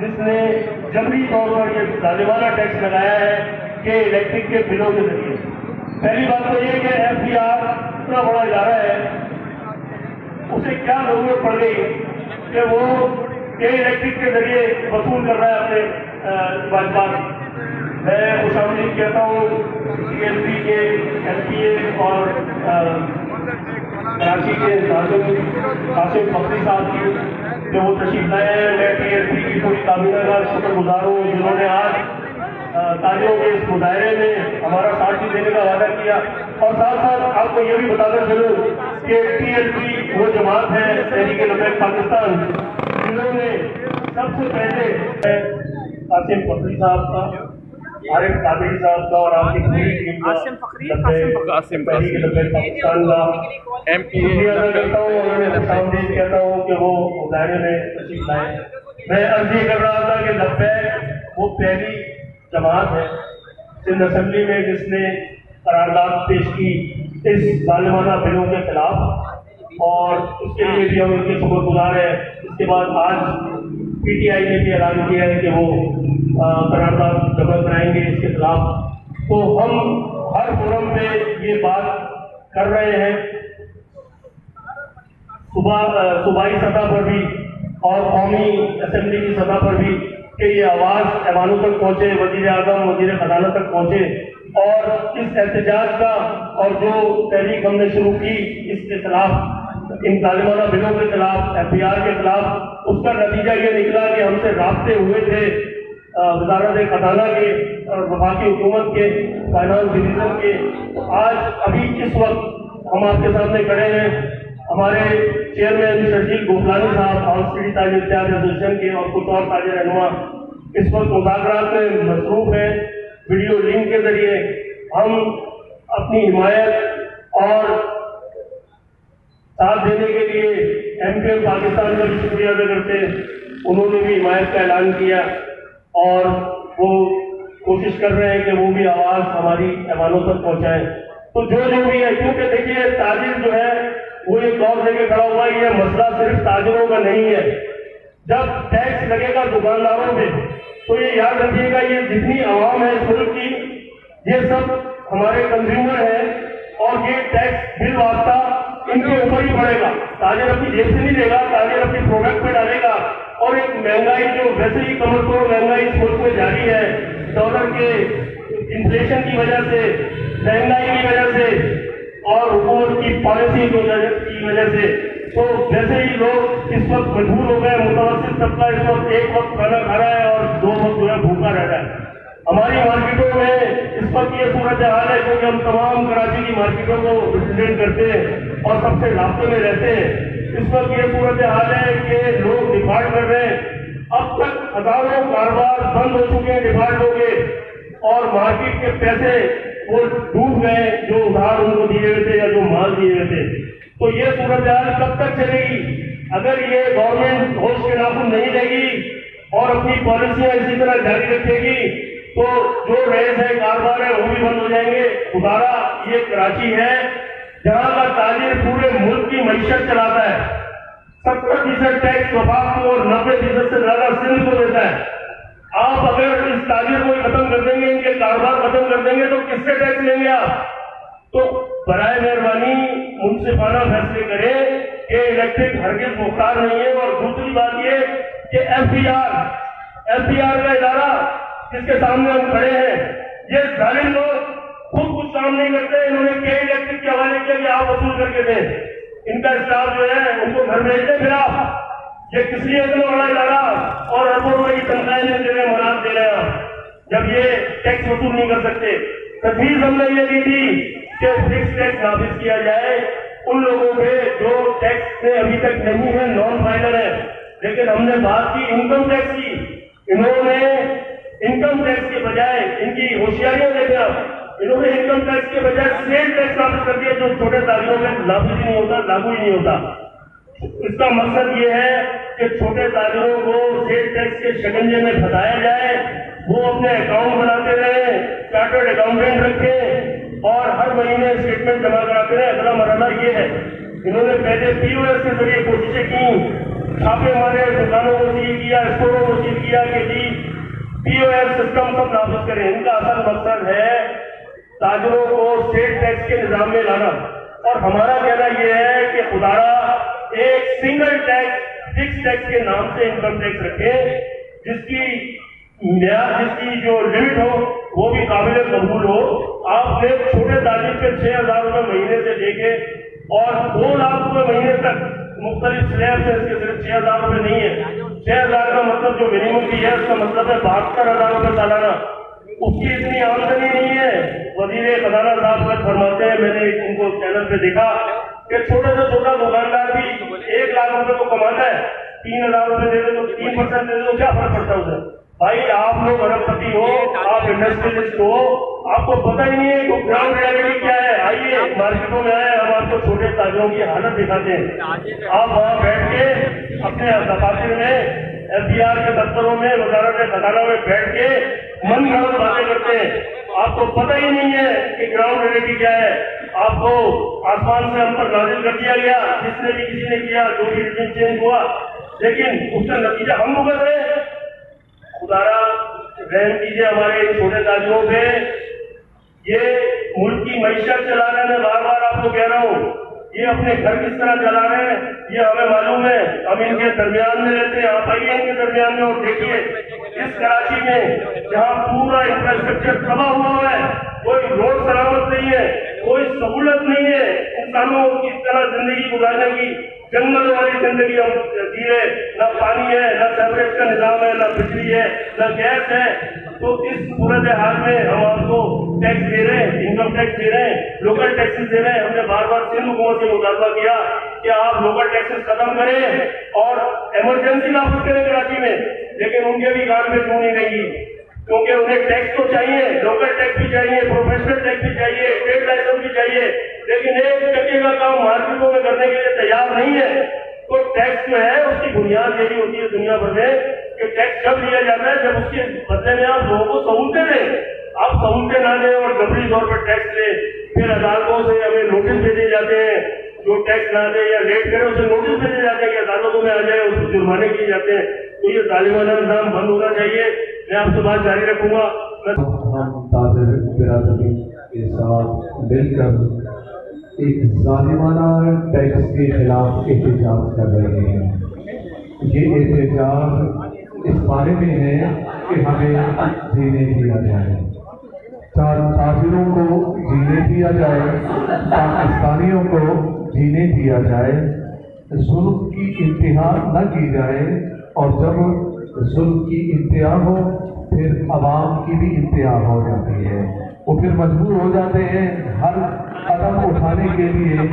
جس نے جبری طور پر یہ ظالمانہ ٹیکس لگایا ہے کہ الیکٹرک کے بلوں کے ذریعے. پہلی بات تو یہ کہ ایف بی آر اتنا بڑا ادارہ ہے, اسے کیا ضرورت پڑ گئی کہ وہ الیکٹرک کے ذریعے وصول کر رہا ہے اپنے واجبات. میں خوش آمدید کہتا ہوں ٹی ایل پی کے ایل پی اے اور کراچی کے قاسم فخری صاحب کی جو وہ تشریف لائے ہیں. میں ٹی ایل پی کی پوری کابینہ کا شکر گزار ہوں جنہوں نے آج تاجروں کے اس مظاہرے میں ہمارا ساتھ بھی دینے کا وعدہ کیا. اور ساتھ ساتھ آپ کو یہ بھی بتانا چلوں کہ ٹی ایل پی وہ جماعت ہے تحریک لبیک پاکستان جنہوں نے سب سے پہلے قاسم فخری صاحب کا, عارف قادری صاحب کا اور آپ کی پوری ٹیم کا تحریک لبیک پاکستان کا ایم پی اے کرتا ہوں اور میں خوش آمدید کہتا ہوں کہ وہ مظاہرے میں تشریف لائے. میں عرض یہ کر رہا تھا کہ لبیک وہ پہلی جماعت ہے سندھ اسمبلی میں جس نے قرارداد پیش کی اس ظالمانہ بلوں کے خلاف, اور اس کے لیے بھی ہم ان کے شکر گزار ہیں. اس کے بعد آج پی ٹی آئی نے بھی اعلان کیا ہے کہ وہ قرارداد جمع کرائیں گے اس کے خلاف. تو ہم ہر فورم پہ یہ بات کر رہے ہیں, صوبائی سطح پر بھی اور قومی اسمبلی کی سطح پر بھی, کہ یہ آواز ایوانوں تک پہنچے, وزیر اعظم وزیر خزانہ تک پہنچے, اور اس احتجاج کا اور جو تحریک ہم نے شروع کی اس کے خلاف, ان ظالمانہ بلوں کے خلاف, ایف بی آر کے خلاف, اس کا نتیجہ یہ نکلا کہ ہم سے رابطے ہوئے تھے وزارت خزانہ کے اور وفاقی حکومت کے فائنانس ڈویژن کے. آج ابھی اس وقت ہم آپ کے سامنے کھڑے ہیں, ہمارے چیئرمین شرجیل گوفلانی صاحب آل سٹی تاجر اتحاد ایسوسیشن کے اور کچھ اور تاجر رہنما اس وقت مذاکرات میں مصروف ہیں. ویڈیو لنک کے ذریعے ہم اپنی حمایت اور ساتھ دینے کے لیے ایم پی ایم پاکستان کا بھی شکریہ ادا کرتے ہیں. انہوں نے بھی حمایت کا اعلان کیا اور وہ کوشش کر رہے ہیں کہ وہ بھی آواز ہماری ایوانوں تک پہنچائیں. تو جو بھی ہے, کیونکہ دیکھیے تاجر جو ہے وہ ایک دور لے کے کھڑا ہوا ہے, یہ مسئلہ صرف تاجروں کا نہیں ہے. جب ٹیکس لگے گا دکانداروں پہ تو یہ یاد رکھیے گا یہ جتنی عوام ہے اس ملک کی یہ سب ہمارے کنزیومر ہیں, اور یہ ٹیکس بل واسطہ ان کے اوپر ہی پڑے گا. تاجر اپنی جیب سے نہیں دے گا, تاجر اپنی پروڈکٹ پہ ڈالے گا. اور ایک مہنگائی جو ویسے ہی کمر توڑ مہنگائی اس ملک میں جاری ہے, ڈالر کے انفلیشن کی وجہ سے, مہنگائی کی وجہ سے اور حکومت کی پالیسی کی وجہ سے, تو ویسے ہی لوگ اس وقت مجبور ہو گئے. متوسط طبقہ اس وقت ایک وقت کھانا کھا رہا ہے اور 2 وقت جو ہے بھوکا رہ رہا ہے. ہماری مارکیٹوں میں اس وقت یہ صورت حال ہے کیونکہ ہم تمام کراچی کی مارکیٹوں کو ریپرزینٹ کرتے ہیں اور سب سے رابطے میں رہتے ہیں. اس وقت یہ صورت حال ہے کہ لوگ ڈیفالٹ کر رہے ہیں. اب تک ہزاروں کاروبار بند ہو چکے ہیں ڈیفالٹ ہو کے, اور مارکیٹ کے پیسے وہ ڈوب گئے جو ادھار ان کو دیے ہوئے تھے یا جو مال دیے ہوئے تھے. تو یہ صورتحال کب تک چلے گی؟ اگر یہ گورنمنٹ ہوش کے ناخن نہیں لے گی اور اپنی پالیسیاں اسی طرح جاری رکھے گی تو جو رئیس ہے کاروبار ہے وہ بھی بند ہو جائیں گے. خدارا یہ کراچی ہے جہاں کا تاجر پورے ملک کی معیشت چلاتا ہے. 70% ٹیکس وفاق کو اور 90% سے زیادہ سندھ کو دیتا ہے. آپ اگر اس تاجر کو ختم کر دیں گے, ان کے کاروبار ختم کر دیں گے تو کس سے ٹیکس لیں گے آپ؟ تو برائے مہربانی منصفانہ فیصلے کریں کہ الیکٹرک ہرگز مختار نہیں ہے. اور دوسری بات یہ کہ ایف بی آر کا ادارہ جس کے سامنے ہم کھڑے ہیں, یہ ظالم لوگ خود کچھ کام نہیں کرتے. انہوں نے کے الیکٹرک کے حوالے کیا کہ آپ وصول کر کے دیں. ان کا اسٹاف جو ہے ان کو گھر بھیجتے, پھر آپ یہ کس لیے اتنا بڑا ادارہ اور اربوں روپے کی تنخواہیں دے رہے ہیں, مناظر دے رہے ہیں جب یہ ٹیکس وصول نہیں کر سکتے. تجویز ہم نے یہ دی تھی کہ فکس ٹیکس نافذ کیا جائے ان لوگوں پہ جو ٹیکس میں ابھی تک نہیں ہے, نان فائلر ہے. لیکن ہم نے بات کی انکم ٹیکس کی. انہوں نے انکم ٹیکس کے بجائے, ان کی ہوشیاریاں دیکھیں آپ, انہوں نے انکم ٹیکس کے بجائے سیل ٹیکس نافذ کر دیا جو چھوٹے تاجروں میں نافذ ہی نہیں ہوتا, لاگو ہی نہیں ہوتا. اس کا مقصد یہ ہے کہ چھوٹے تاجروں کو سیل ٹیکس کے شکنجے میں پھنسایا جائے, وہ اپنے اکاؤنٹ بناتے رہے, چارٹرڈ اکاؤنٹنٹ رکھے اور ہر مہینے اسٹیٹمنٹ جمع کراتے رہے. اگلا مرحلہ یہ ہے, انہوں نے پہلے پی او ایس کے ذریعے کوششیں کی छापे मारे, दुकानों को सील किया, स्टोरों को सील किया कि जी POS सिस्टम सब नाफिज करें। इनका असल मकसद है ताजरों को स्टेट टैक्स के निजाम में लाना। और हमारा कहना यह है कि खुदारा एक सिंगल टैक्स, फिक्स टैक्स के नाम से इनकम टैक्स रखें, जिसकी जो लिमिट हो वो भी काबिल कबूल हो। आपने छोटे ताजिर पे 6,000 रुपये महीने से लेके और 2 लाख रुपये महीने तक मुख्तलिफ स्लैब से इसके सिर्फ 6,000 रुपये नहीं है। 6,000 का मतलब जो मिनिमम की है उसका मतलब है 72,000 रुपये सालाना। उसकी इतनी आमदनी नहीं है। वजीर खजाना साहब कल फरमाते हैं, मैंने उनको चैनल पे देखा कि छोटे से छोटा दुकानदार भी 1 लाख रुपए को कमाता है, 3,000 रुपये दे दे तो 3% दे दे तो क्या फर्क पड़ता है उसे। भाई आप लोग अरबपति हो, आप इंडस्ट्रियलिस्ट हो, आपको पता ही नहीं है कि ग्राउंड रियलिटी क्या है। आइए मार्केटों में आए, हम आपको छोटे ताजरों की हालत दिखाते हैं। आप वहाँ बैठ के अपने दफातर में, FBR के दफ्तरों में, वजारत खजाना में बैठ के मन गढ़ंत बातें करते हैं। आपको पता ही नहीं है कि ग्राउंड रियलिटी क्या है। आपको आसमान से हम पर नाजिल कर दिया गया, जिसने भी किसी ने किया, जो भी रिजिम चेंज हुआ, लेकिन उसका नतीजा हम भुगत रहे हैं। खुदारा रहम कीजिए हमारे छोटे ताजिरों पे। ये मुल्क की मईशत चला रहे हैं, मैं बार बार आपको कह रहा हूँ, ये अपने घर किस तरह चला रहे हैं ये हमें मालूम है। हम इनके दरमियान में रहते हैं। आप आइए इनके दरमियान में और देखिए इस कराची में जहाँ पूरा इंफ्रास्ट्रक्चर तबाह हुआ है, कोई रोड सलामत नहीं है, कोई सहूलत नहीं है इंसानों की तरह जिंदगी गुजारने की। जंगल वाली जिंदगी हम जी रहे, न पानी है, न सेवरेज का निजाम है, न बिजली है, न गैस है। तो इस सूरत हाल में हम आपको टैक्स दे रहे हैं, इनकम टैक्स दे रहे हैं, लोकल टैक्सेस दे रहे हैं। हमने बार बार सिंध हुकूमत से मुतालबा किया कि आप लोकल टैक्सेस खत्म करें और इमरजेंसी नाफिज करें कराची में, लेकिन उनके भी कान में सुनी नहीं, क्योंकि उन्हें टैक्स तो चाहिए, लोकल टैक्स भी चाहिए, प्रोफेशनल टैक्स भी चाहिए, ट्रेड लाइसेंस भी चाहिए, लेकिन एक टके का काम मार्केटों में करने के लिए तैयार नहीं है। तो टैक्स जो है उसकी बुनियाद यही होती है दुनिया भर में कि टैक्स जब लिया जाता है जब उसके बदले में आप लोगों को सहूलतें दें। आप सहूलतें ना दें और जबरी तौर पर टैक्स लें, फिर अदालतों से हमें नोटिस भेजे जाते हैं, जो टैक्स ना दे या लेट करे उसे नोटिस भेजे जाते हैं कि अदालतों में आ जाए, उसको जुर्माने किए जाते हैं। तो ये जालिमाना निजाम बंद होना चाहिए। मैं आपसे बात जारी रखूंगा। हम ताजर बिरादरी के साथ मिलकर एक जालिमाना टैक्स के खिलाफ एहतजाज कर रहे हैं। ये एहतजाज इस बारे में है कि हमें जीने दिया जाए, ताजिरों को जीने दिया जाए, पाकिस्तानियों को जीने दिया जाए, जुल्म की इंतहा न की जाए। और जब जुल्म की इंतहा हो फिर अवाम की भी इंतहा हो जाती है, वो फिर मजबूर हो जाते हैं हर कदम उठाने के लिए।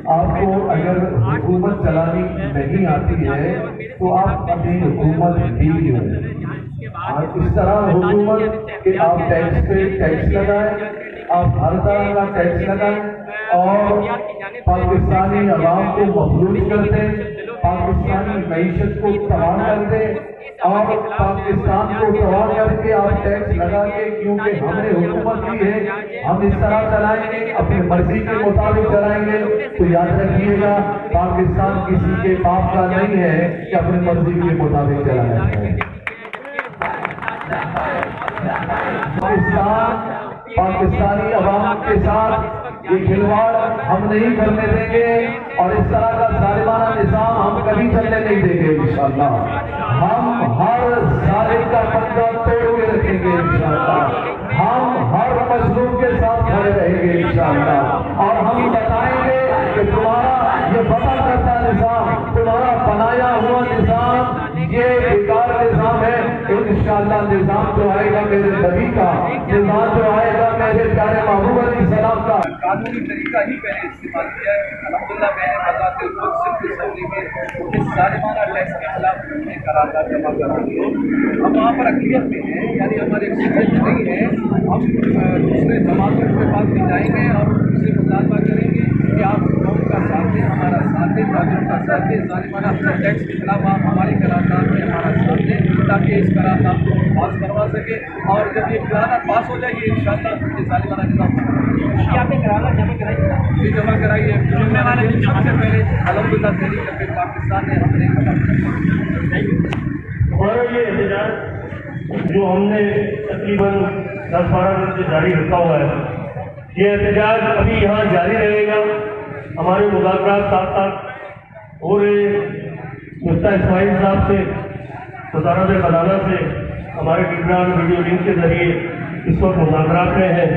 आपको अगर हुकूमत चलानी नहीं आती है तो आप अपनी हुकूमत लीजिए। इस तरह हुकूमत कि आप टैक्स पे टैक्स लगाएं, आप हर तरह का टैक्स लगाएं और पाकिस्तानी अवाम को मफलूज कर दें, पाकिस्तानी मईशत को तबाह कर दें और पाकिस्तान को तबाह करके आप टैक्स लगा के, क्योंकि हमने हुकूमत की है, हम इस तरह चलाएंगे, अपनी मर्जी के मुताबिक चलाएंगे। तो याद रखिएगा पाकिस्तान किसी के बाप का नहीं है कि अपनी मर्जी के मुताबिक चलाया जाए। पाकिस्तानी अवाम के साथ ये खिलवाड़ हम नहीं करने देंगे और इस तरह का जालिमाना निजाम हम कभी चलने नहीं देंगे इंशाअल्लाह। हम हर जालिम का पंजा तोड़ के रखेंगे इंशाअल्लाह। हम हर मजलूम के साथ खड़े रहेंगे इंशाअल्लाह और हम बताएंगे कि तुम्हारा ये बदल करता निजाम, तुम्हारा बनाया हुआ निजाम ये बेकार निजाम है। इंशाअल्लाह निजाम जो आएगा मेरे नबी का, निजाम जो आएगा मेरे प्यारे महबूब अली सलाम का, कानूनी तरीका ही मैंने इस्तेमाल किया है। अल्हम्दुलिल्लाह मैंने बताते खुद सिर्फ असम्बली में इस जालिमाना टैक्स के खिलाफ हमने करारदाद जमा करा दी है। हम वहाँ पर अक़लियत में हैं, यानी हमारे अक़लियत में नहीं है। हम दूसरे जमातों के पास भी जाएंगे और उनसे मुतालबा करेंगे कि आप कौम का کا ساتھ دیں، ہمارا ساتھ دیں، تاجروں کا ساتھ دیں، ظالمانہ ٹیکس کے خلاف آپ ہماری قرارداد میں ہمارا ساتھ دیں تاکہ اس قرارداد کو پاس کروا سکے، اور جب یہ قرارداد پاس ہو جائے گی انشاءاللہ یہ ظالمانہ نظام یہ جمع کرائی ہے سب سے پہلے الحمدللہ تحریک پاکستان نے ہمیں ہمارا یہ احتجاج جو ہم نے تقریباً 10-12 دن سے جاری رکھا ہوا ہے، یہ احتجاج ابھی یہاں جاری رہے گا. ہمارے مذاکرات ساتھ ساتھ ہو رہے مفتہ اسماعیل صاحب سے، وزارت خزانہ سے ہمارے ٹیلیگرام ویڈیو لنک کے ذریعے اس وقت مذاکرات میں ہیں.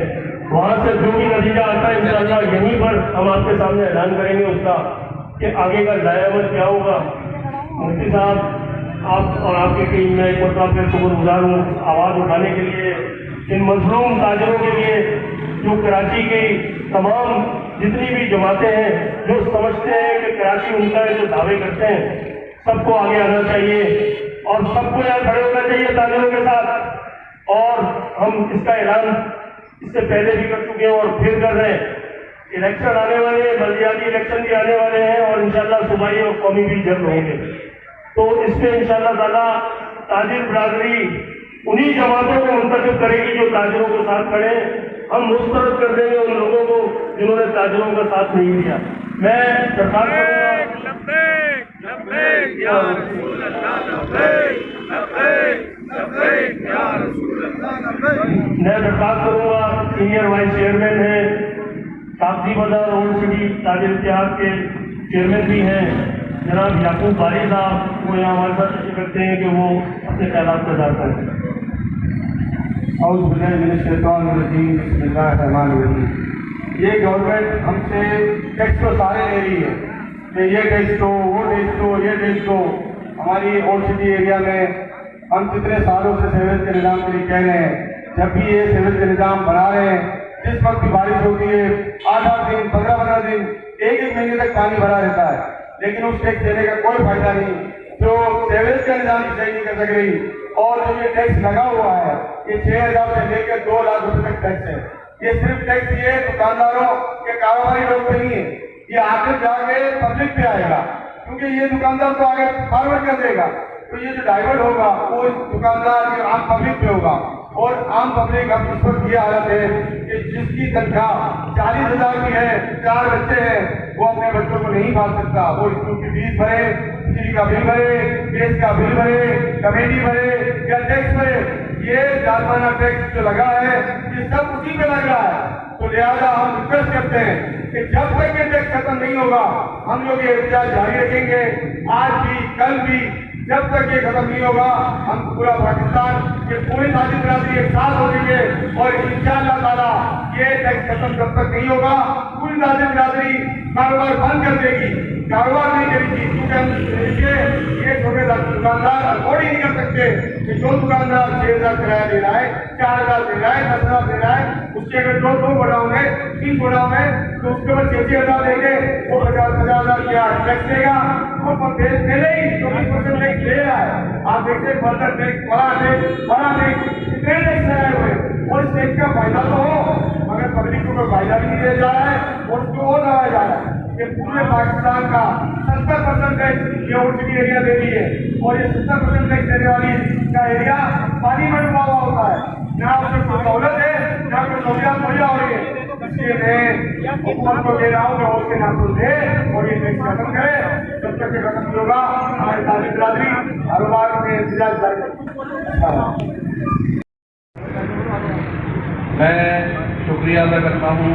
وہاں سے جو بھی نتیجہ آتا ہے انشاءاللہ یہیں پر ہم آپ کے سامنے اعلان کریں گے اس کا کہ آگے کا دائرہ عمل کیا ہوگا. مفتی صاحب آپ اور آپ کی ٹیم میں ایک مرتبہ پھر شکر گزار ہوں آواز اٹھانے کے لیے ان مظلوم تاجروں کے لیے جو کراچی کی تمام جتنی بھی جماعتیں ہیں جو سمجھتے ہیں کہ کراچی ان کا ہے، جو دعوے کرتے ہیں، سب کو آگے آنا چاہیے اور سب کو یہاں کھڑے ہونا چاہیے تاجروں کے ساتھ. اور ہم اس کا اعلان اس سے پہلے بھی کر چکے ہیں اور پھر کر رہے ہیں. الیکشن آنے والے ہیں، بلدیاتی الیکشن بھی آنے والے ہیں اور انشاءاللہ صوبائی اور قومی بھی جلد ہوں گے. تو اس میں انشاءاللہ تعالیٰ تاجر برادری انہی جماعتوں کو منتخب کرے گی جو تاجروں کے ساتھ کھڑے ہیں. ہم مسترد کر دیں گے ان لوگوں کو جنہوں نے تاجروں کا ساتھ نہیں دیا. میں درخواست کروں گا سینئر وائس چیئرمین ہیں تاپسی بازار اولڈ سٹی تاجر اتحاد کے چیئرمین بھی ہیں جناب یعقوب باری صاحب، وہ یہاں ہمارے ساتھ تشریف رکھتے ہیں کہ وہ اپنے خیالات کا اظہار کریں. اعوذ باللہ من الشیطان الرجیم، بسم اللہ الرحمن الرحیم. یہ گورنمنٹ ہم سے ٹیکس تو سارے لے رہی ہے کہ یہ ٹیکس دو، وہ ٹیکس دو، یہ ٹیکس دو. ہماری اولڈ سٹی ایریا میں ہم کتنے سالوں سے سیوریج کے نظام کے لیے کہہ رہے ہیں. جب بھی یہ سیوریج کے نظام بنا رہے ہیں، جس وقت بھی بارش ہوتی ہے 8-8 دن 15-15 دن 1-1 مہینے تک پانی بھرا رہتا ہے، لیکن اس ٹیکس دینے کا کوئی فائدہ نہیں. جو سیوریج کا نظام صحیح نہیں کر سک رہی. اور جو یہ ٹیکس لگا ہوا ہے یہ 6,000 سے لے کے 2 لاکھ روپے تک ٹیکس ہے. یہ صرف ٹیکس یہ دکانداروں کے کاروباری لوگ پہ نہیں ہے، یہ آگے جا کے پبلک پہ آئے گا، کیونکہ یہ دکاندار تو آگے فارورڈ کر دے گا. تو یہ جو ڈائیورٹ ہوگا وہ دکاندار کی عام پبلک پہ ہوگا. اور عام پبلک اب اس وقت یہ حالت ہے کہ جس کی تنخواہ 40,000 کی ہے، 4 بچے ہیں، وہ اپنے بچوں کو نہیں پال سکتا. وہ اسکول کی فیس بھرے، بجلی کا بل بھرے، گیس کا بل بھرے، کمیٹی بھرے یا ٹیکس بھرے. یہ ظالمانہ ٹیکس جو لگا ہے یہ سب اسی پہ لگ رہا ہے. تو لہٰذا ہم ریکویسٹ کرتے ہیں کہ جب تک یہ ٹیکس ختم نہیں ہوگا ہم لوگ یہ احتجاج جاری رکھیں گے. آج بھی کل بھی جب تک یہ ختم نہیں ہوگا ہم پورا پاکستان یہ پوری تاجر برادری ایک ساتھ ہو جائیں گے. اور انشاءاللہ تعالیٰ یہ ٹیکس ختم جب تک نہیں ہوگا پوری تاجر برادری کاروبار بند کر دے گی، کاروبار نہیں کرے گی. کیونکہ یہ چھوٹے دکاندار افورڈ ہی نہیں کر سکتے کہ جو دکاندار 6,000 کرایہ دے رہا ہے، 4,000 دے رہا ہے، 10,000 دے رہا ہے، اس کے اگر 2 گوڈاؤن ہے، 3 گوڈاؤن ہے تو اس کے بعد 6,000 دیں گے، وہ 50,000 کیا ٹیکس دے گا. وہ پہلے ہی 24% ٹیکس لے رہا ہے. آپ دیکھتے ہیں فردر ٹیکس بڑا ٹیکس کتنے ٹیکس لگائے ہوئے. اور اس ٹیکس کا فائدہ تو ہو مگر پبلک کو کوئی فائدہ بھی نہیں دیا جا رہا ہے اور اس کو اور دبایا جا رہا ہے. کہ پورے پاکستان کا 70% ٹیکس یہ اولڈ سٹی ایریا دے رہی ہے اور یہ 70% ٹیکس دینے والی کا ایریا پانی میں ڈوبا ہوا ہوتا ہے. نہ اس میں کوئی سہولت ہے نہ کوئی سہولیات مہیا ہو رہی ہے. اس لیے میں حکومت کو دے رہا ہوں کہ اس کے نافذ دے اور یہ ٹیکس ختم کرے. جب تک یہ ختم نہیں ہوگا ہماری تاجر برادری کاروبار میں احتجاج جاری رکھے. میں شکریہ ادا کرتا ہوں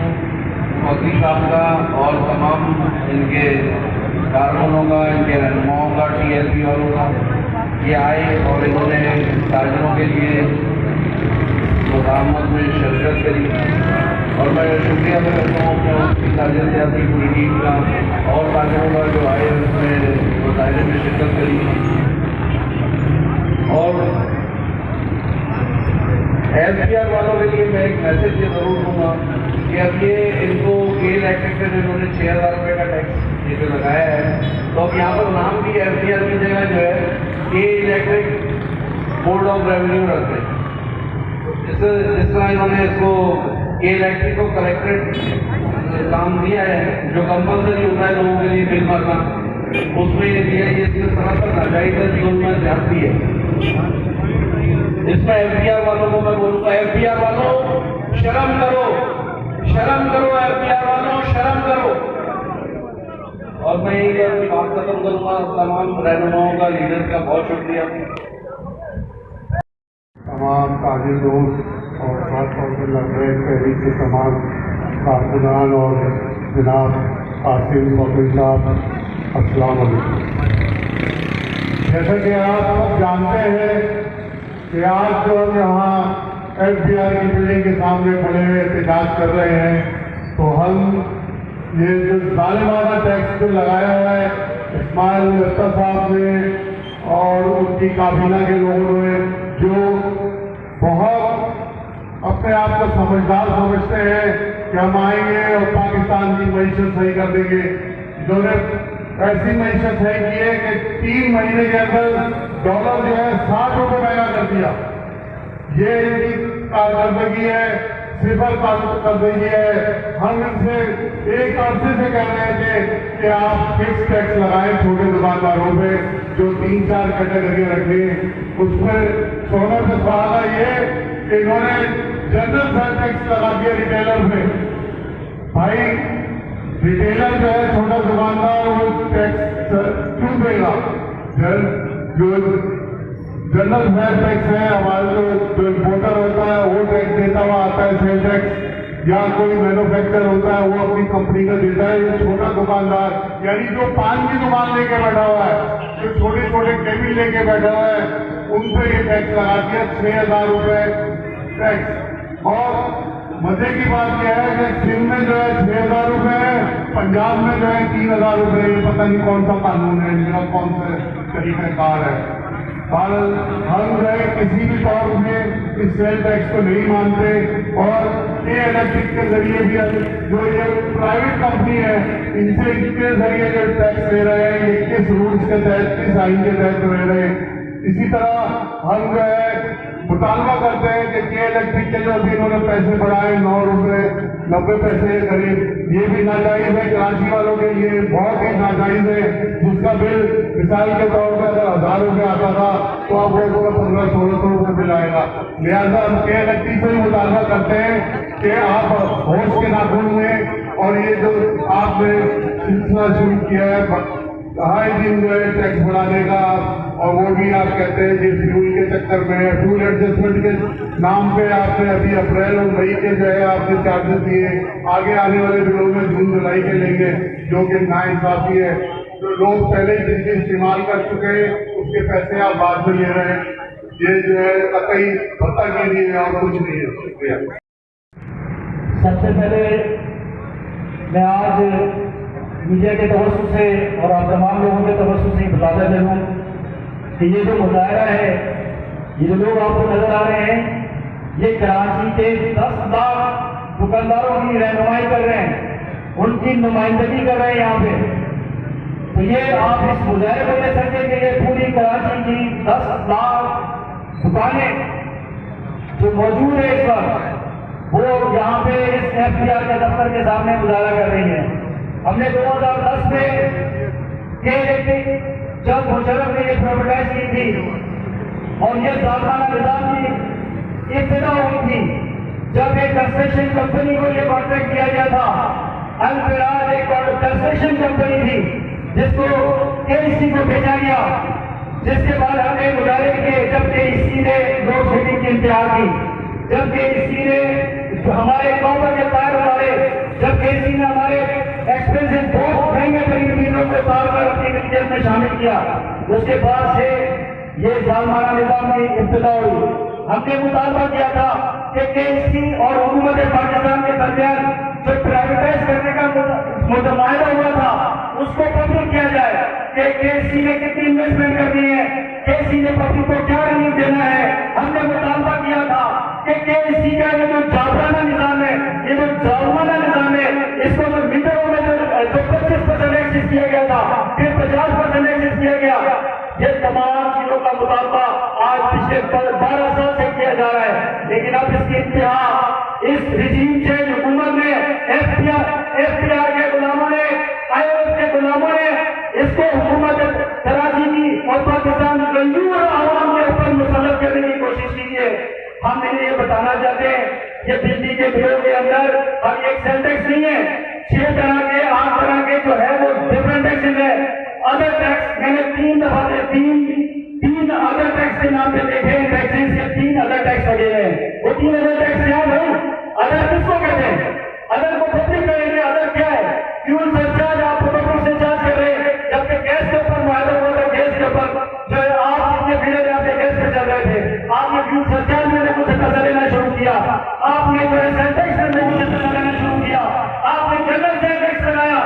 مودی صاحب کا اور تمام ان کے کارکنوں کا، ان کے رہنماؤں کا، TLP والوں کا. یہ آئے اور انہوں نے تاجروں کے لیے مزاحمت میں شرکت کری اور میں شکریہ ادا کرتا ہوں کہ تاجر سیاسی پوری ٹیم کا اور تاجروں کا جو آئے اس میں مظاہرے میں شرکت کری. اور LCR والوں کے لیے میں ایک میسج یہ ضرور دوں گا کہ اب یہ ان کو گیل ایکٹیکٹر انہوں نے 6,000 روپے کا ٹیکس یہ جو لگایا ہے تو اب یہاں پر نام بھی LCR کی جگہ جو ہے الیکٹرک بورڈ آف ریونیو رکھتے ہیں. جس طرح انہوں نے اس کو الیکٹرک کو کلیکٹریٹ काम दिया है जो कंपलसरी होता है लोगों के लिए बिल भरना, उसमें ये दिया है, ये सरासर नाजायज है, जुल्म में ज्यादती है। इसमें एफबीआर वालों को मैं बोलूँगा, एफबीआर वालों शर्म करो, शर्म करो, एफबीआर वालों शर्म करो। और मैं यही अपनी बात खत्म करूँगा। तमाम रहनुमाओं का, लीडर्स का बहुत शुक्रिया। तमाम ताजिर दोस्त और खास तौर पर लखनऊ शहरी के तमाम कारकुनान और जनाब आसिम फकीर साहब, अस्सलाम वालेकुम। जैसा कि आप सब जानते हैं कि आज जो हम यहाँ एफबीआर की बिल्डिंग के सामने खड़े हुए एहतजाज कर रहे हैं, तो हम ये जो जालिमाना टैक्स जो लगाया हुआ है इस्माइल लस्कर साहब ने और उनकी काबीना के लोगों ने, जो बहुत अपने आप को समझदार समझते हैं कि हम आएंगे और पाकिस्तान की मईशत सही कर देंगे, इन्होंने ऐसी मईशत सही की है कि 3 महीने के अंदर डॉलर जो है 60 रुपये महंगा कर दिया। ये इनकी कारकर्दगी है, सिफर कारकर्दगी है। हम इनसे एक अरसे से कह रहे थे कि आप फिक्स टैक्स लगाएं छोटे दुकानदारों पे, जो 3-4 कैटेगरी रखें। उस पर सोने से सवाल ये कि इन्होंने जनरल सेल टैक्स लगा दिया रिटेलर पे। भाई रिटेलर जो है छोटा दुकानदार, वो टैक्स क्यों देगा? जो जनरल सेल टैक्स है, हमारे जो इम्पोर्टर होता है वो टैक्स देता हुआ आता है, सेल टैक्स, या कोई मैन्युफैक्चर होता है वो अपनी कंपनी का देता है। ये छोटा दुकानदार, यानी जो पान की दुकान लेके बैठा हुआ है, जो छोटे छोटे केबिन लेके बैठा हुआ है, उन पर ये टैक्स लगा दिया 6,000 रुपये टैक्स। और मजे की बात यह है कि सिंध में जो है 6,000 रुपये है, पंजाब में जो है 3,000 रुपये। ये पता नहीं कौन सा कानून है, इनका कौन सा तरीकाकार है। और हम जो है किसी भी तौर में इस सेल टैक्स को नहीं मानते। और ये इलेक्ट्रिक के जरिए भी जो ये प्राइवेट कंपनी है, इनसे इनके जरिए जो टैक्स ले रहे हैं, ये किस रूल्स के तहत, किस आइन के तहत ले रहे हैं। इसी तरह हम जो है मुतालबा करते हैं कि के इलेक्ट्रिक के जो अभी इन्होंने पैसे बढ़ाए 9 रुपये 90 पैसे करीब, ये भी नाजायज है। कराची वालों के लिए बहुत ही नाजायज है, जिसका बिल मिसाल के तौर पर अगर 1,000 रुपये आता था तो अब वो 1500-1600 रुपये बिल आएगा। लिहाजा हम के इलेक्ट्रिक से ही मुतालबा करते हैं कि आप होश के नाखून में, और ये जो आपने सिलसिला शुरू किया है हर दिन जो है टैक्स बढ़ाने का, और वो भी आप कहते हैं कि फ्यूल के चक्कर में, फ्यूल एडजस्टमेंट के नाम पे आपने अभी अप्रैल और मई के जो है आपने चार्जेस दिए, आगे आने वाले दिनों में जून जुलाई के लेंगे, जो कि नाइंसाफी है। तो लोग पहले जिसके इस्तेमाल कर चुके हैं उसके पैसे आप बाद में ले रहे हैं, ये जो है कतई पता के लिए है और कुछ नहीं है। शुक्रिया। सबसे पहले मैं आज मीडिया के तवज्जुह से और आप तमाम लोगों के तवज्जुह से बताता चलूँ कि ये जो मुजाहरा है, ये जो लोग आपको नजर आ रहे हैं, ये कराची के 10 लाख दुकानदारों की रहनुमाई कर रहे हैं, उनकी नुमाइंदगी कर रहे हैं यहाँ पे। तो ये आप इस मुजाहरे को ले सकते कि ये पूरी कराची की 10 लाख दुकानें जो मौजूद है इस वक्त, वो यहाँ पे इस एफबीआर के दफ्तर के सामने मुजाहरा कर रही है। हमने 2010 में के इलेक्ट्रिक जब मुशर्रफ ने ये प्राइवेटाइज की थी और ये जालमाना निजाम की इब्तिदा हुई थी, जब एक कंस्ट्रक्शन कंपनी को ये कॉन्ट्रैक्ट दिया गया था, अल-फिराज एक कंस्ट्रक्शन कंपनी थी जिसको केईसी को भेजा गया, जिसके बाद हमने मुजाहरे किए जब केईसी ने लोड शेडिंग की इंतहा की, जब केईसी ने हमारे कॉपर के तार उतारे, जब केईसी ने हमारे एक्सपेंसिव बहुत महंगे तरीन को तार कर अपनी मिलकियत में शामिल किया, उसके बाद से ये जालमाना निजाम की इब्तिदा हुई। हमने मुतालबा किया था कि केईसी और हुकूमत पाकिस्तान के दरमियान जो प्राइवेटाइज करने का मायदा हुआ था उसको पब्लिक किया जाए कि केईसी ने कितनी इन्वेस्टमेंट करनी है, केईसी ने पब्लिक को क्या रिलीफ देना है। हमने मुतालबा किया था कि केईसी का ये जो जाबराना निजाम है, ये जो जालमाना निजाम है, इसको जो मीटरों में जो 25% एक्सेस किया गया था, फिर 50% एक्सेस किया गया, ये तमाम चीजों का मुतालबा आज पिछले 12 साल से किया जा रहा है। लेकिन अब इसकी इंतहा इस रिजीम चेंज हुकूमत ने اب ایک سیل ٹیکس نہیں ہے, 6 طرح کے 8 طرح کے جو ہے وہ ڈفرنٹ ٹیکسز ہے. ادر ٹیکس میں نے 3 دفعہ تین ادر ٹیکس کے نام پہ دیکھے, ٹیکسز کے 3 ادر ٹیکس وغیرہ ہیں. وہ 3 ادر ٹیکس کیا ہے؟ ادر کس کو کہتے ہیں؟ ادر کو پبلک کریں گے. ادر کیا ہے؟ فیول سرچارج آپ پروڈکٹوں سے چارج کر رہے ہیں, جبکہ گیس کے اوپر معاہدہ ہوا تھا. گیس کے اوپر جو ہے آپ جتنے فیلر آپ گیس پہ چل رہے تھے, آپ نے فیول سرچارج میں نے کچھ پیسہ لینا شروع کیا, آپ نے جو ہے سیل ٹیکس میں کچھ پیسہ لینا شروع کیا, آپ نے جنرل سیل ٹیکس لگایا.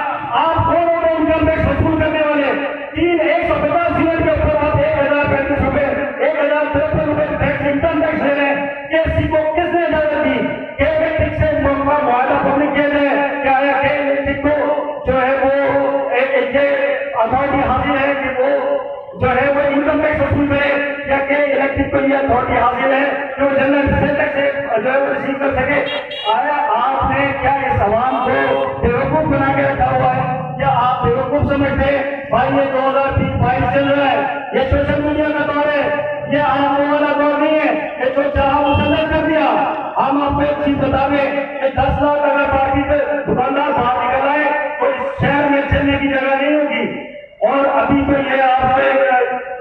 آپ کون ہو گئے انکم ٹیکس وصول کرنے والے؟ 150 یونٹ کے اوپر آپ 1035 روپے 1053 روپے ٹیکس انکم ٹیکس لے رہے ہیں. کسی کو کس نے اجازت دی کہ الیکٹرک سے معاہدہ پبلک کیا جائے؟ کیا ہے کہ الیکٹرک کو جو ہے وہ اتھارٹی حاصل ہے کہ وہ جو ہے وہ انکم ٹیکس وصول کرے, یا کہ الیکٹرک کو یہ اتھارٹی حاصل ہے کہ وہ جنرل سیل ٹیکس سے جو ہے وہ ریسیو کر سکے؟ آیا آپ نے کیا اس عوام کو بیوقوف بنا کے رکھا ہوا ہے, یا آپ بیوقوف سمجھتے ہیں بھائی یہ 2023 چل رہا ہے, یہ سوشل میڈیا کا دور ہے, یہ آپ والا دور نہیں ہے کہ جو چاہا مسلط کر دیا. ہم آپ کو ایک چیز بتا دیں کہ 10 لاکھ اگر پارٹی پہ دکاندار باہر نکل آئے تو اس شہر میں چلنے کی جگہ نہیں ہوگی. اور ابھی تو یہ آپ سے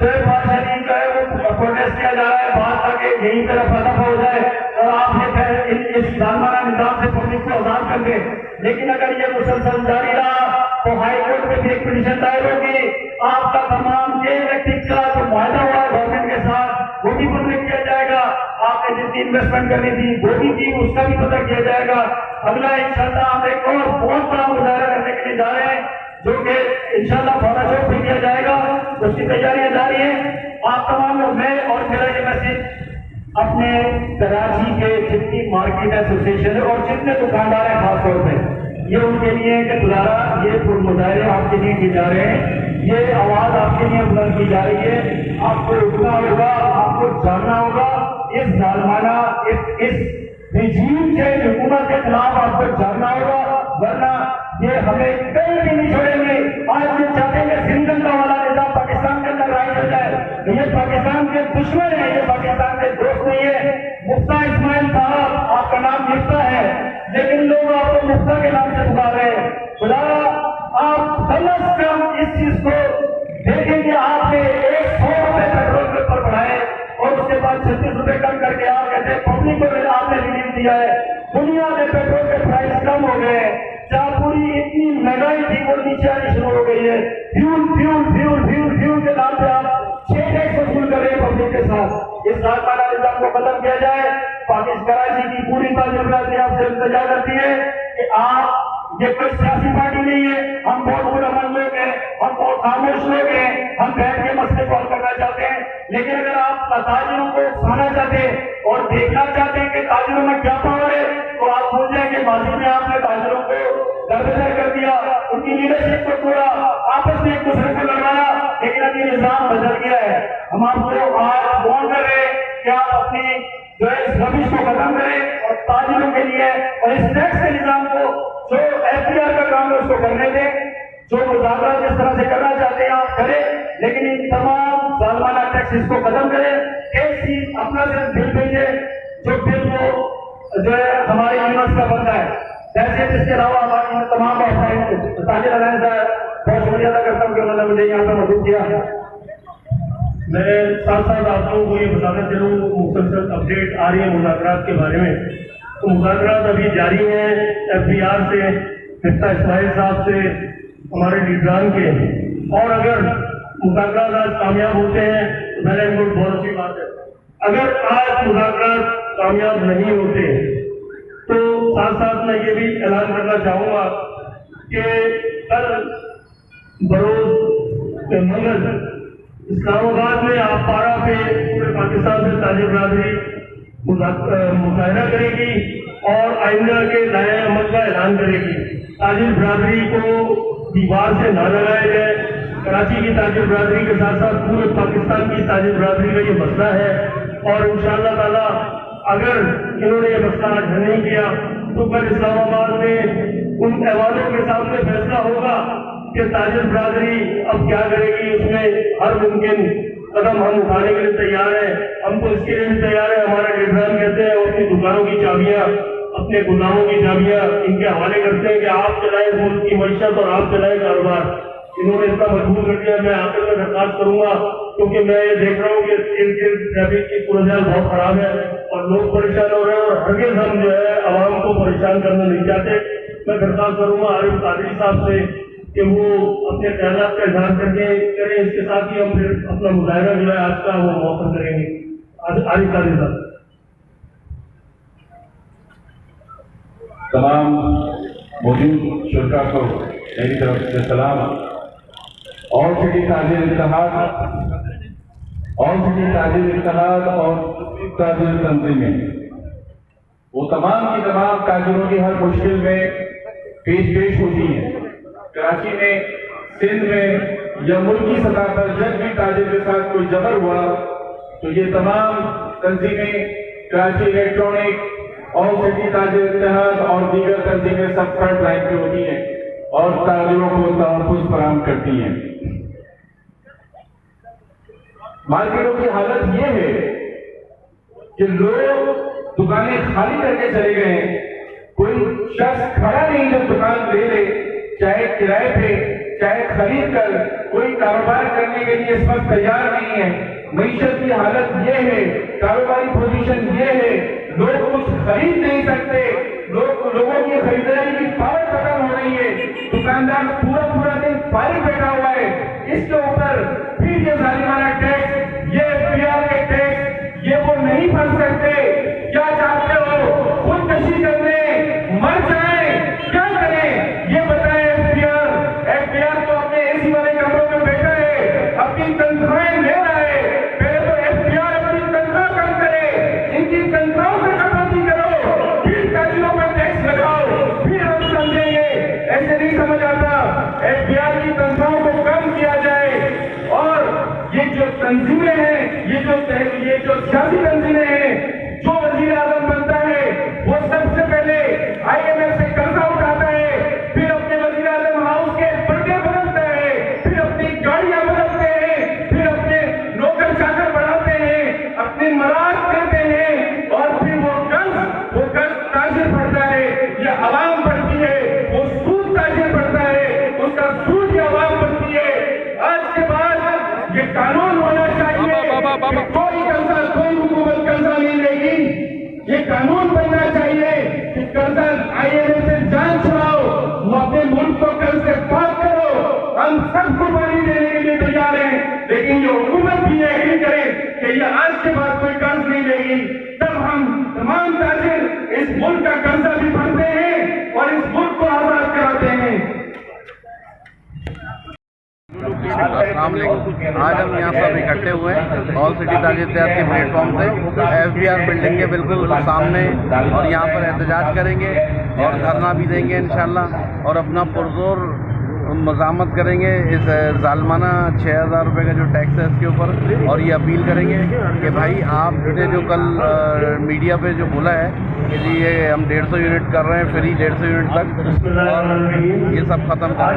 جو ہے بادشاہ کا ہے وہ پروٹیسٹ کیا جا رہا ہے, بات کر کے یہیں پہ رفع دفع ہو جائے اور آپ نے اس ظالمانہ نظام سے پبلک کو آزاد کر دے. لیکن اگر یہ مسلسل جاری رہا تو ہائی کورٹ میں بھی ایک پٹیشن دائر ہوگی. آپ کا تمام کے الیکٹرک کا جو معاہدہ ہوا ہے گورنمنٹ کے ساتھ وہ بھی پبلک کیا جائے گا. آپ نے جتنی انویسٹمنٹ کرنی تھی وہ بھی کی, اس کا بھی پتہ کیا جائے گا. اگلا انشاءاللہ ہم ایک اور بہت بڑا مظاہرہ کرنے کے لیے جا رہے ہیں جو کہ انشاءاللہ فورا چوک پہ کیا جائے گا, اس کی تیاریاں جاری ہیں. آپ تمام لوگ, میں اور میرا یہ میسج اپنے کراچی کے جتنی مارکیٹ ایسوسیشن ہے اور جتنے دکاندار ہیں خاص طور پہ, یہ ان کے لیے کہ دوبارہ یہ مظاہرے آپ کے لیے کیے جا رہے ہیں, یہ آواز آپ کے لیے بلند کی جا رہی ہے. آپ کو اٹھنا ہوگا, آپ کو جاننا ہوگا اس ظالمانہ اس رجیم سے حکومت کے خلاف آپ کو جاننا ہوگا, ورنہ یہ ہمیں کہیں بھی نہیں چھوڑیں گے. آج یہ چاہتے ہیں کہ سری لنکا والا نظام پاکستان کے اندر رائج ہو جائے. یہ پاکستان کے دشمن ہیں, یہ پاکستان کے دوست نہیں ہے. مفتا اسماعیل صاحب, آپ کا نام مفتا ہے لیکن لوگ آپ کو مفتا کے نام سے پکار رہے ہیں. خدا آپ کم از کم اس چیز کو دیکھیں کہ آپ نے 100 روپے پیٹرول کے اوپر بڑھائے اور اس کے بعد 36 روپے کم کر کے آپ کہتے ہیں پبلک کو آپ نے ریلیز دیا ہے. دنیا میں پیٹرول کے پرائس کم ہو گئے ہیں, جہاں پوری اتنی مہنگائی تھی وہ نیچے آنی شروع ہو گئی ہے. فیول کے نام پہ آپ 6 ٹیکس وصول کر رہے ہیں پبلک کے ساتھ. اس ظالمانہ نظام کو ختم کیا جائے. پاکستان کراچی کی پوری تاجر برادری آپ سے التجا کرتی ہے کہ آپ, یہ کوئی سیاسی پارٹی نہیں ہے, ہم بہت برا من لوگ ہیں, ہم بہت خاموش لوگ ہیں, ہم بیٹھ کے مسئلے کو حل کرنا چاہتے ہیں. لیکن اگر آپ تاجروں کو کھانا چاہتے ہیں اور دیکھنا چاہتے ہیں کہ تاجروں میں کیا پاور ہے, تو آپ بھول جائیں کہ ماضی میں آپ نے تاجروں کو دربدر کر دیا, ان کی لیڈرشپ کو توڑا, آپس میں ایک دوسرے کو لڑایا. لیکن اب یہ نظام بدل گیا ہے. ہم آپ کو آج فون کر رہے ہیں کہ آپ اپنی جو ہے اس ربش کو ختم کریں اور تاجروں کے لیے اور اس ٹیکس کے نظام کو جو FDR کا کام ہے اس کو کرنے دیں. جو مذاکرہ جس طرح سے کرنا چاہتے ہیں آپ کریں, لیکن ان تمام ظالمانہ ٹیکسز کو ختم کریں. ایک چیز اپنا صرف بل بھیجے, جو بل وہ جو ہے ہمارے یونیورس کا بنتا ہے. جیسے اس کے علاوہ ہماری تمام تاجر علیہ بہت شکریہ ادا کرتا ہوں کہ انہوں نے مجھے یہاں پر موجود کیا. میں ساتھ ساتھ آپ لوگوں کو یہ بتانا چلوں, مسلسل اپڈیٹ آ رہی ہے مذاکرات کے بارے میں. تو مذاکرات ابھی جاری ہیں FDR سے, مفتا اسماعیل صاحب سے, ہمارے لیڈران کے. اور اگر مذاکرات آج کامیاب ہوتے ہیں تو ویل اینڈ گڈ, بہت اچھی بات ہے. اگر آج مذاکرات کامیاب نہیں ہوتے تو ساتھ ساتھ میں یہ بھی اعلان کرنا چاہوں گا کہ کل بروز منگل اسلام آباد میں آپ پارا پہ پورے پاکستان سے تاجر برادری مظاہرہ کرے گی اور آئندہ کے نئے عمل کا اعلان کرے گی. تاجر برادری کو دیوار سے نہ لگایا جائے. کراچی کی تاجر برادری کے ساتھ ساتھ پورے پاکستان کی تاجر برادری کا یہ مسئلہ ہے, اور انشاءاللہ تعالیٰ اگر انہوں نے یہ مسئلہ حل نہیں کیا تو کل اسلام آباد میں ان ایوانوں کے سامنے فیصلہ ہوگا کہ تاجر برادری اب کیا کرے گی. اس میں ہر ممکن قدم ہم اٹھانے کے لیے تیار ہیں. ہم تو اس کے لیے بھی تیار ہیں, ہمارے لیڈران کہتے ہیں وہ اپنی دکانوں کی چابیاں अपने गुदामों की चाबियां इनके हवाले करते हैं कि आप चलाएं मुल्क की मईशत और आप चलाएं कारोबार। इन्होंने इतना मजबूर कर दिया। मैं आखिर में दरखास्त करूंगा, क्योंकि मैं ये देख रहा हूँ कि इर्द गिर्द ट्रैफिक की सूरत बहुत खराब है और लोग परेशान हो रहे हैं, और हरगिज़ हम जो है आवाम को परेशान करना नहीं चाहते। मैं दरखास्त करूंगा आरिफ कादरी साहब से कि वो अपने ख्यालात का इजहार करें। इसके साथ ही हम फिर अपना मुजाहरा जो है आज का वो मौसम करेंगे। आरिफ कादरी साहब। तमाम मौजूद शुरका को मेरी तरफ से सलाम। ऑल सिटी ताजिर इत्तेहाद और ताजिर तंजीमें, वो तमाम की तमाम ताजिरों की हर मुश्किल में पेश होती हैं। कराची में, सिंध में या मुल्की सतह पर जब भी ताजिर के साथ कोई जबर हुआ तो ये तमाम तंजीमें, कराची इलेक्ट्रॉनिक, ऑल सिटी ताजिर इत्तेहाद और दीगर तंजीमें सब फ्रंट लाइन पे होती हैं और ताजिरों को तहफ़्फ़ुज़ फराहम करती हैं। मार्केटों की हालत ये है कि लोग दुकानें खाली करके चले गए हैं। कोई शख्स खड़ा नहीं जब दुकान ले ले, चाहे किराए पे चाहे खरीद कर, कोई कारोबार करने के लिए इस वक्त तैयार नहीं है। मईशत की हालत ये है, कारोबारी पोजीशन ये है, लोग कुछ खरीद नहीं सकते, लोगों की खरीदारी की पावर खत्म हो रही है। दुकानदार पूरा दिन फारिग बैठा हुआ है। इसके ऊपर फिर ये जालिमाना टैक्स, ये एफपीआर के टैक्स, ये वो नहीं भर सकते। क्या चाहते हो? खुदकशी करने, मर जाए, क्या करें ये बताएं। एफपीआर तो अपने एसी वाले कमरों में बैठा है, अपनी तनख्वाहें ले रहा है। पहले तो एफपीआर अपनी तनख्वाह कम करे, इनकी तनख्वाहों से कटौती करो, फिर ताजिरों पर टैक्स लगाओ, फिर हम समझेंगे। ऐसे नहीं समझ आता। एफपीआर की तनख्वाहों को कम किया जाए और ये जो तंजीमें हैं, ये जो सियासी तंजीमें हैं, जो वजीर आजम बनता है वो सबसे पहले IMF से कर्जा उठाता है, फिर अपने वजीर आजम हाउस के पर्दे बदलता है, फिर अपनी गाड़ियां बदलते हैं, फिर अपने नौकर चाकर बढ़ाते हैं, अपनी मराद करते हैं और फिर वो कर्ज ताजिर पड़ता है या आवाम पड़ती है, वो सूद ताजिर पड़ता है, उसका सूद या आवाम पड़ती है। आज के बाद ये कानून होना चाहिए कि कोई कर्जा, कोई हुकूमत कर्जा नहीं लेगी। ये कानून बनना चाहिए कि कर्जा IMF से जान छुड़ाओ, वो अपने मुल्क को कर्ज से पाक करो। हम सबको पानी देने के लिए तैयार हैं, लेकिन ये हुकूमत भी एग्री करे कि ये आज के बाद कोई कर्ज नहीं लेगी। तब हम तमाम ताजिर इस मुल्क का कर्जा भी भरते हैं और इस मुल्क को आजाद कराते हैं। अस्सलाम वालेकुम। आज हम यहाँ सब इकट्ठे हुए हैं ऑल सिटी ताजिर इत्तेहाद के प्लेटफॉर्म से FBR बिल्डिंग के बिल्कुल सामने, और यहाँ पर एहतजाज करेंगे और धरना भी देंगे इंशाल्लाह, और अपना पुरजोर मज़ामत करेंगे इस जालमाना 6000 रुपये का जो टैक्स है इसके ऊपर। और ये अपील करेंगे कि भाई आपने जो कल मीडिया पे जो बोला है कि जी ये हम 150 यूनिट कर रहे हैं, फ्री 150 यूनिट तक, और ये सब ख़त्म कर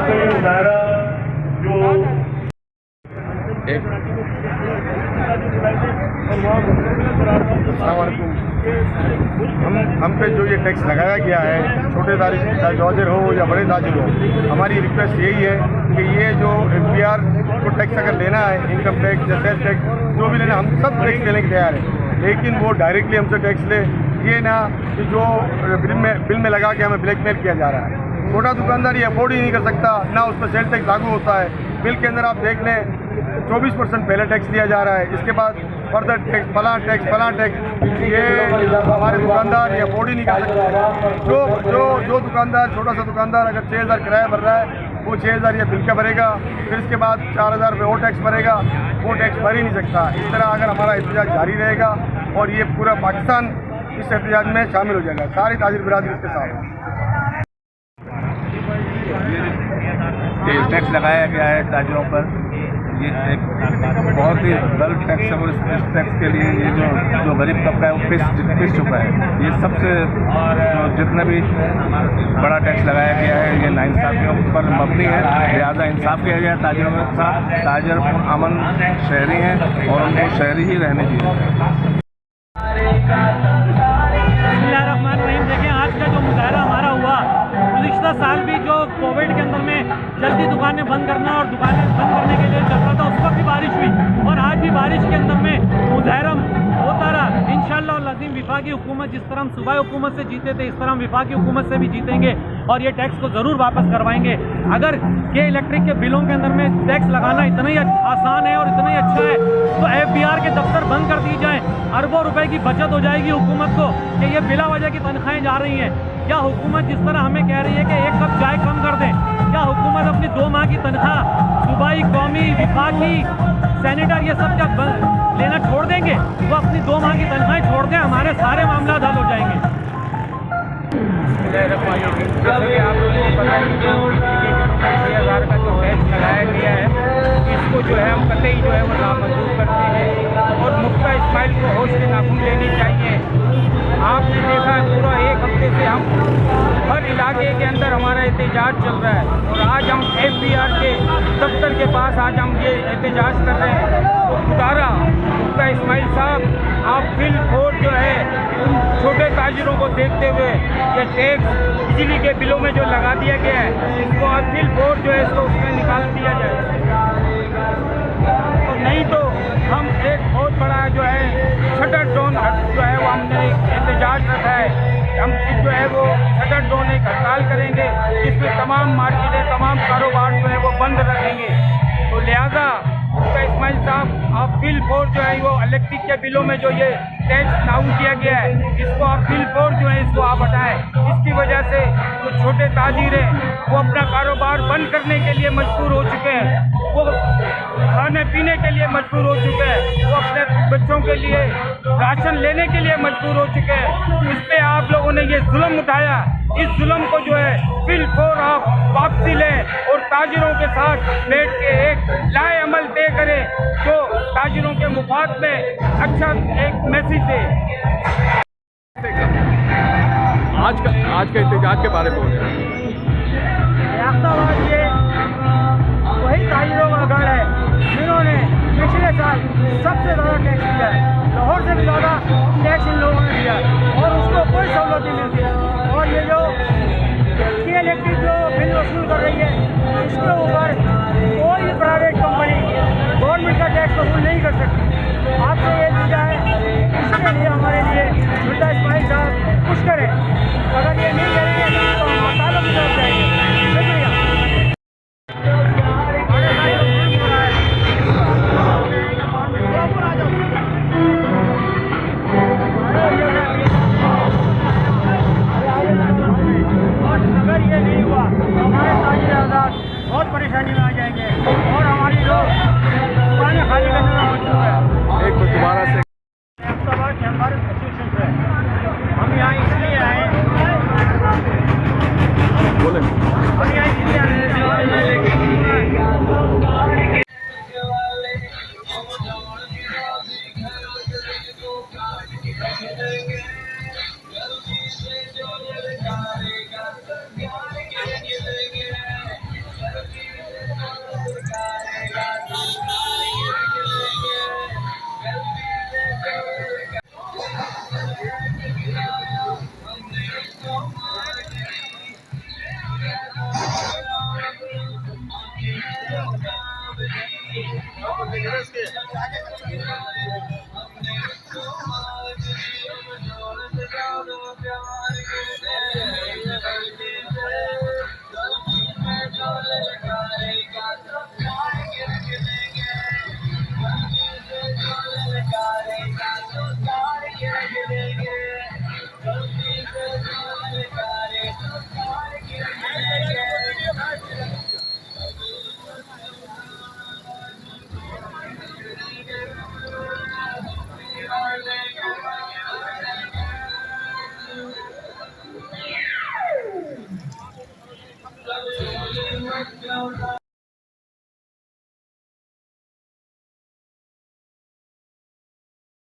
हम पे जो ये टैक्स लगाया गया है, छोटे ताजिर हो या बड़े ताजिर हो, हमारी रिक्वेस्ट यही है कि ये जो FBR को टैक्स अगर लेना है, इनकम टैक्स या सेल्स टैक्स जो भी लेना, हम सब टैक्स देने के तैयार हैं, लेकिन वो डायरेक्टली हमसे टैक्स ले, ये ना कि जो बिल में लगा के हमें ब्लैकमेल किया जा रहा है। छोटा दुकानदार ये अफोर्ड ही नहीं कर सकता, ना उस पर सेल टैक्स लागू होता है। बिल के अंदर आप देख लें 24% पहले टैक्स दिया जा रहा है, इसके बाद फर्दर टैक्स, फला टैक्स, ये हमारे दुकानदार ये अफोर्ड ही नहीं कर सकते। जो दुकानदार, छोटा सा दुकानदार अगर 6000 किराया भर रहा है, वो 6000 ये बिल का भरेगा, फिर इसके बाद 4000 रुपये और टैक्स भरेगा, वो टैक्स भर ही नहीं सकता। इस तरह अगर हमारा एहतजाज जारी रहेगा और ये पूरा पाकिस्तान इस एहतजाज में शामिल हो जाएगा, सारी ताजिर बिरादरी इसके साथ। ये टैक्स लगाया गया है ताजिरों पर, ये एक बहुत ही गलत टैक्स है, और इस टैक्स के लिए ये जो गरीब तबका है वो पिस चुका है। ये सबसे जितना भी बड़ा टैक्स लगाया गया है ये नाइंसाफियों पर मबनी है, लिहाजा इंसाफ किया गया ताजिरों के साथ। ताजिर अमन शहरी हैं और उनको शहरी ही रहने चाहिए। बिस्मिल्लाहिर्रहमानिर्रहीम। देखें आज का 10 साल भी जो कोविड के अंदर में जल्दी दुकानें बंद करना और दुकानें बंद करने के लिए चल रहा था, उस वक्त भी बारिश हुई और आज भी बारिश के अंदर में मुजाहरा होता रहा। इंशाअल्लाह लज़ीम वफाकी हुकूमत जिस तरह हम सूबाई हुकूमत से जीते थे, इस तरह हम वफाकी हुकूमत से भी जीतेंगे और ये टैक्स को ज़रूर वापस करवाएंगे। अगर ये इलेक्ट्रिक के बिलों के अंदर में टैक्स लगाना इतना ही आसान है और इतना ही अच्छा है तो FBR के दफ्तर बंद कर दिए जाएँ, अरबों रुपए की बचत हो जाएगी हुकूमत को कि ये बिला वजह की तनख्वाहें जा रही हैं। क्या हुकूमत जिस तरह हमें कह रही है कि 1 कप चाय कम कर दें, क्या हुकूमत अपनी 2 माह की तनख्वाह सूबाई, कौमी, विफाकी, सैनिटर ये सब क्या लेना छोड़ देंगे? वो अपनी 2 माह की तनख्वाहें छोड़ दें, हमारे सारे मामला हल हो जाएंगे। जैसे कि आप लोगों को पता है कि जो 6,000 का जो टैक्स लगाया गया है, इसको जो है हम कतई जो है वो नामंजूर करते हैं और मुफ्ता इस्माइल को होश से नाखून लेनी चाहिए। आपने देखा है पूरा 1 हफ्ते से हम हर इलाके के अंदर हमारा एहतजाज चल रहा है और आज हम FBR के दफ्तर के पास आज हम ये एहतजाज कर रहे हैं। तो खुदारा मुफ्ता इस्माइल साहब, आप बिल्कुल जो है उन छोटे ताजिरों को देखते हुए ये टैक्स बिजली के बिलों में जो लगा दिया गया है, इसको आप बिल्कुल जो है इसको उसमें निकाल दिया जाए, तो नहीं तो हम एक बहुत बड़ा जो है शटर डाउन जो है वो हमने एहतजाज रखा है। हम जो है वो शटर डाउन एक हड़ताल करेंगे जिसमें तमाम मार्केटें, तमाम कारोबार जो है वो बंद रखेंगे। तो लिहाजा मुफ्ता इस्माइल साहब, आप बिल्कुल जो है वो इलेक्ट्रिक के बिलों में जो ये टैक्स लागू किया गया है, इसको आप बिल्कुल जो है इसको आप हटाएं। इसकी वजह से जो छोटे ताजिर हैं वो अपना कारोबार बंद करने के लिए मजबूर हो चुके हैं, वो खाने पीने के लिए मजबूर हो चुके हैं, वो अपने बच्चों के लिए राशन लेने के लिए मजबूर हो चुके हैं। इस पर आप लोगों ने ये जुल्म उठाया, इस जुल्म को जो है बिल्कुल आप वापसी लें और ताजिरों के साथ बैठ के एक लाए अमल तय करें जो ताजिरों के मुफाद में अच्छा एक मैसेज दे। आज का एहतजाज के बारे में बोल रहे हैं। ये वही ताजिरों का गढ़ है जिन्होंने पिछले साल सबसे ज़्यादा टैक्स दिया है, लाहौर से भी ज़्यादा टैक्स इन लोगों ने दिया और उसको कोई सहूलत नहीं मिलती। और ये जो इलेक्ट्रिक जो बिल वसूल कर रही है, इसके ऊपर कोई भी प्राइवेट कंपनी गवर्नमेंट का टैक्स वसूल नहीं कर सकती। आपसे ये चीज़ है, इसके लिए हमारे लिए मुफ्ता इस्माइल साहब कुछ करें। अगर ये नहीं करेंगे तो हम हड़तालों की तरफ जाएंगे। शुक्रिया। अगर ये नहीं हुआ तो हमारे ताजिर आज़ाद बहुत परेशानी में आ जाएंगे और हमारी लोग दुकानें खाली करने में मजबूर है। एक बार दोबारा से चैम्बर एसोसिएशन से हम यहाँ इसलिए आए, बोले हम यहाँ इसलिए आए